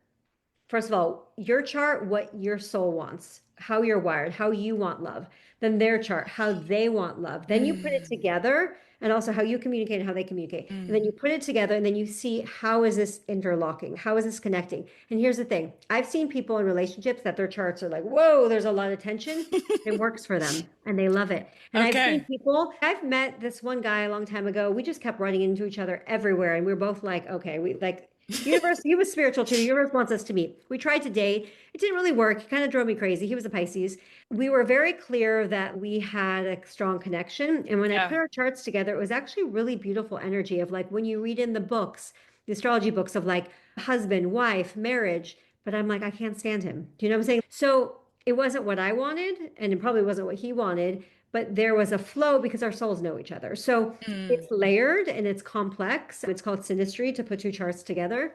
First of all, your chart, what your soul wants, how you're wired, how you want love. Then their chart, how they want love. Then you put it together, and also how you communicate and how they communicate. And then you put it together, and then you see, how is this interlocking? How is this connecting? And here's the thing. I've seen people in relationships that their charts are like, whoa, there's a lot of tension. It works for them and they love it. And I've seen people, I've met this one guy a long time ago. We just kept running into each other everywhere. And we were both like, okay, we like, universe, he was spiritual too. The universe wants us to meet. We tried to date. It didn't really work. He kind of drove me crazy. He was a Pisces. We were very clear that we had a strong connection. And when I put our charts together, it was actually really beautiful energy of like when you read in the books, the astrology books of like husband, wife, marriage. But I'm like, I can't stand him. Do you know what I'm saying? So it wasn't what I wanted, and it probably wasn't what he wanted. But there was a flow because our souls know each other. So it's layered and it's complex. It's called synastry to put two charts together.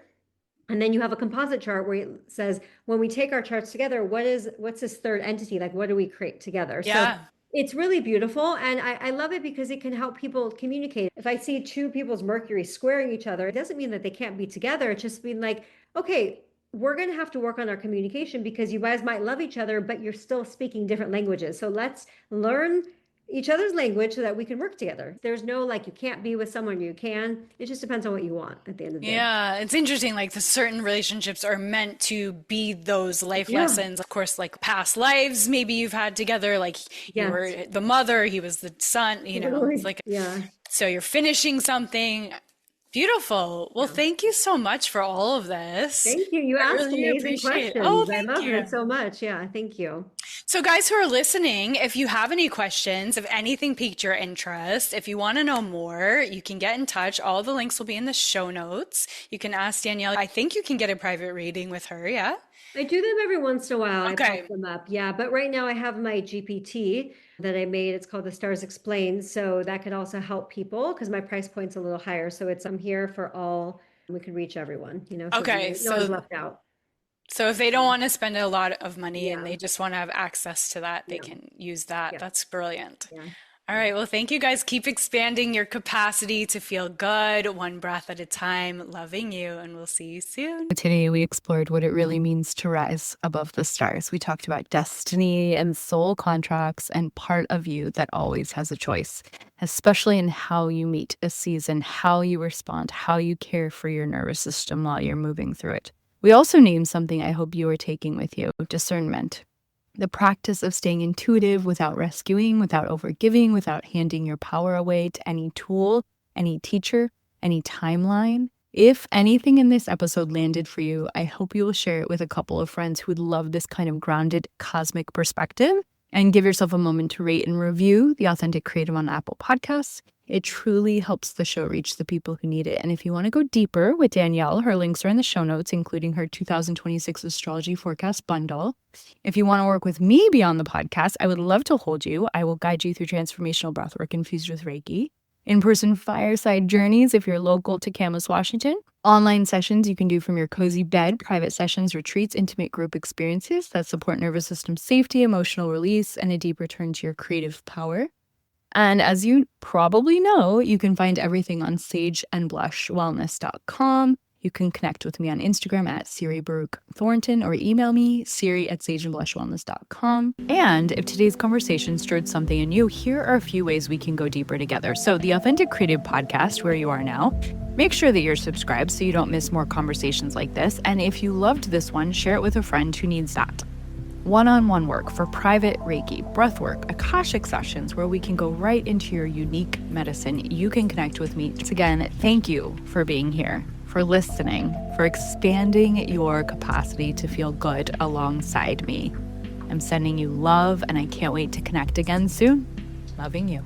And then you have a composite chart where it says, when we take our charts together, what's this third entity? Like, what do we create together? Yeah. So it's really beautiful. And I love it because it can help people communicate. If I see two people's Mercury squaring each other, it doesn't mean that they can't be together. It's just being like, okay, we're going to have to work on our communication because you guys might love each other, but you're still speaking different languages. So let's learn each other's language so that we can work together. There's no like, you can't be with someone, you can. It just depends on what you want at the end of the day. Yeah, it's interesting. Like the certain relationships are meant to be those life Yeah. lessons. Of course, like past lives maybe you've had together. Like you Yes. were the mother, he was the son, you know, it's like, Yeah. so you're finishing something. Beautiful. Well, thank you so much for all of this. Thank you. You I asked really amazing appreciate it. questions. Oh, I thank love you. it so much. Yeah. Thank you. So, guys who are listening, if you have any questions, if anything piqued your interest, if you want to know more, you can get in touch. All the links will be in the show notes. You can ask Danielle. I think you can get a private reading with her. Yeah. I do them every once in a while. I Okay. pop them up. Yeah. But right now I have my GPT that I made. It's called The Stars Explained. So that could also help people because my price point's a little higher. So I'm here for all. We can reach everyone, you know, so Okay. no one's So, left out. so if they don't want to spend a lot of money and Yeah. they just want to have access to that, they Yeah. can use that. Yeah. That's brilliant. Yeah. All right. Well, thank you guys. Keep expanding your capacity to feel good, one breath at a time. Loving you, and we'll see you soon. Today, we explored what it really means to rise above the stars. We talked about destiny and soul contracts and part of you that always has a choice, especially in how you meet a season, how you respond, how you care for your nervous system while you're moving through it. We also named something I hope you are taking with you: discernment. The practice of staying intuitive without rescuing, without overgiving, without handing your power away to any tool, any teacher, any timeline. If anything in this episode landed for you, I hope you will share it with a couple of friends who would love this kind of grounded cosmic perspective, and give yourself a moment to rate and review The Authentic Creative on Apple Podcasts. It truly helps the show reach the people who need it. And if you want to go deeper with Danielle, her links are in the show notes, including her 2026 astrology forecast bundle. If you want to work with me beyond the podcast, I would love to hold you. I will guide you through transformational breathwork infused with Reiki. In-person fireside journeys if you're local to Camas, Washington. Online sessions you can do from your cozy bed, private sessions, retreats, intimate group experiences that support nervous system safety, emotional release, and a deep return to your creative power. And as you probably know, you can find everything on sageandblushwellness.com. You can connect with me on Instagram at Siri Baruch Thornton or email me, siri@sageandblushwellness.com. And if today's conversation stirred something in you, here are a few ways we can go deeper together. So the Authentic Creative Podcast, where you are now, make sure that you're subscribed so you don't miss more conversations like this. And if you loved this one, share it with a friend who needs that. One-on-one work for private Reiki, breathwork, Akashic sessions where we can go right into your unique medicine. You can connect with me. Once again, thank you for being here, for listening, for expanding your capacity to feel good alongside me. I'm sending you love, and I can't wait to connect again soon. Loving you.